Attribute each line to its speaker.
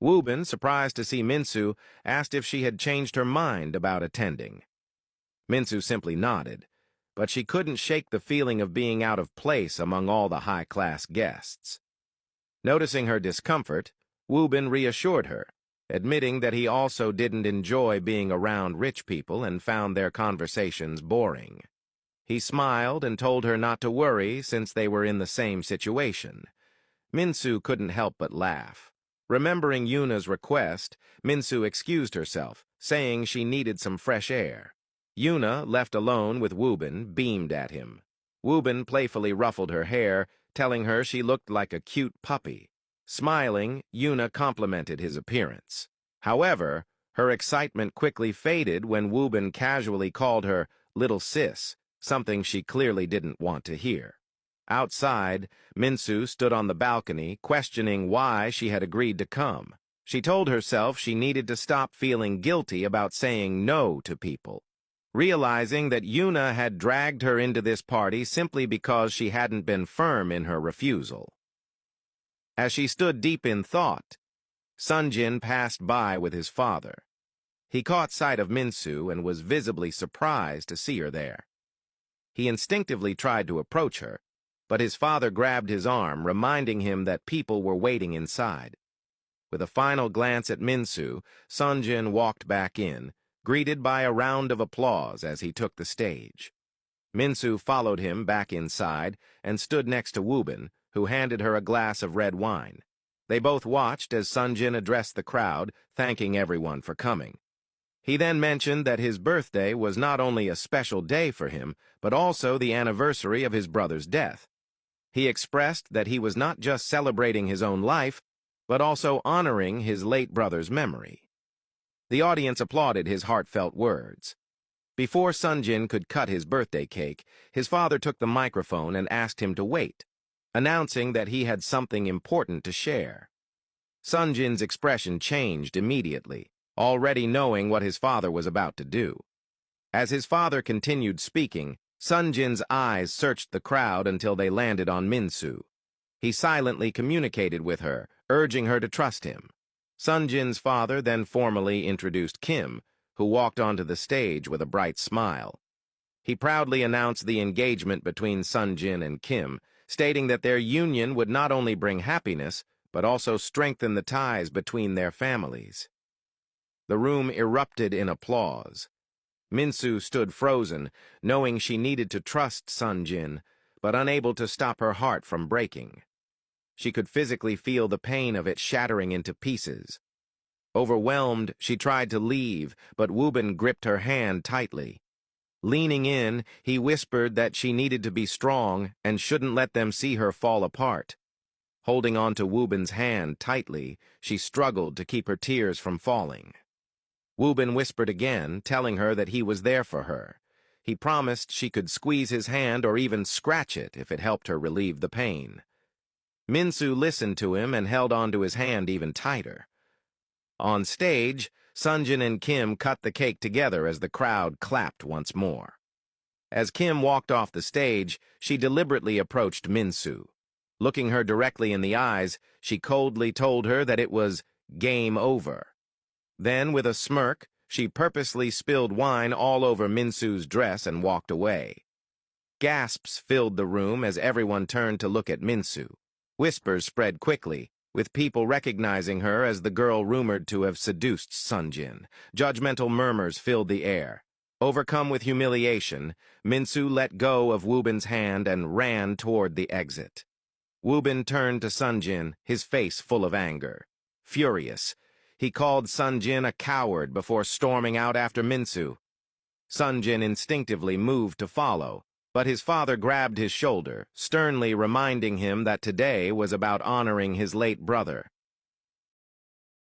Speaker 1: Woo-bin, surprised to see Minsu, asked if she had changed her mind about attending. Minsu simply nodded, but she couldn't shake the feeling of being out of place among all the high-class guests. Noticing her discomfort, Woo-bin reassured her, admitting that he also didn't enjoy being around rich people and found their conversations boring. He smiled and told her not to worry since they were in the same situation. Minsu couldn't help but laugh. Remembering Yuna's request, Minsu excused herself, saying she needed some fresh air. Yuna, left alone with Woo-bin, beamed at him. Woo-bin playfully ruffled her hair, telling her she looked like a cute puppy. Smiling, Yuna complimented his appearance. However, her excitement quickly faded when Woo-bin casually called her "little sis," something she clearly didn't want to hear. Outside, Minsu stood on the balcony, questioning why she had agreed to come. She told herself she needed to stop feeling guilty about saying no to people, realizing that Yuna had dragged her into this party simply because she hadn't been firm in her refusal. As she stood deep in thought, Sunjin passed by with his father. He caught sight of Minsu and was visibly surprised to see her there. He instinctively tried to approach her, but his father grabbed his arm, reminding him that people were waiting inside. With a final glance at Minsu, Sunjin walked back in, greeted by a round of applause as he took the stage. Minsu followed him back inside and stood next to Woo-bin, who handed her a glass of red wine. They both watched as Sunjin addressed the crowd, thanking everyone for coming. He then mentioned that his birthday was not only a special day for him, but also the anniversary of his brother's death. He expressed that he was not just celebrating his own life, but also honoring his late brother's memory. The audience applauded his heartfelt words. Before Sunjin could cut his birthday cake, his father took the microphone and asked him to wait, announcing that he had something important to share. Sunjin's expression changed immediately, already knowing what his father was about to do. As his father continued speaking, Sunjin's eyes searched the crowd until they landed on Minsu. He silently communicated with her, urging her to trust him. Sunjin's father then formally introduced Kim, who walked onto the stage with a bright smile. He proudly announced the engagement between Sunjin and Kim, stating that their union would not only bring happiness, but also strengthen the ties between their families. The room erupted in applause. Minsu stood frozen, knowing she needed to trust Sunjin, but unable to stop her heart from breaking. She could physically feel the pain of it shattering into pieces. Overwhelmed, she tried to leave, but Woo-bin gripped her hand tightly. Leaning in, he whispered that she needed to be strong and shouldn't let them see her fall apart. Holding on to Woo-bin's hand tightly, she struggled to keep her tears from falling. Woo-bin whispered again, telling her that he was there for her. He promised she could squeeze his hand or even scratch it if it helped her relieve the pain. Minsu listened to him and held onto his hand even tighter. On stage, Sunjin and Kim cut the cake together as the crowd clapped once more. As Kim walked off the stage, she deliberately approached Minsu. Looking her directly in the eyes, she coldly told her that it was game over. Then, with a smirk, she purposely spilled wine all over Minsu's dress and walked away. Gasps filled the room as everyone turned to look at Minsu. Whispers spread quickly, with people recognizing her as the girl rumored to have seduced Sunjin. Judgmental murmurs filled the air. Overcome with humiliation, Minsu let go of Woo-bin's hand and ran toward the exit. Woo-bin turned to Sunjin, his face full of anger. Furious, he called Sunjin a coward before storming out after Minsu. Sunjin instinctively moved to follow, but his father grabbed his shoulder, sternly reminding him that today was about honoring his late brother.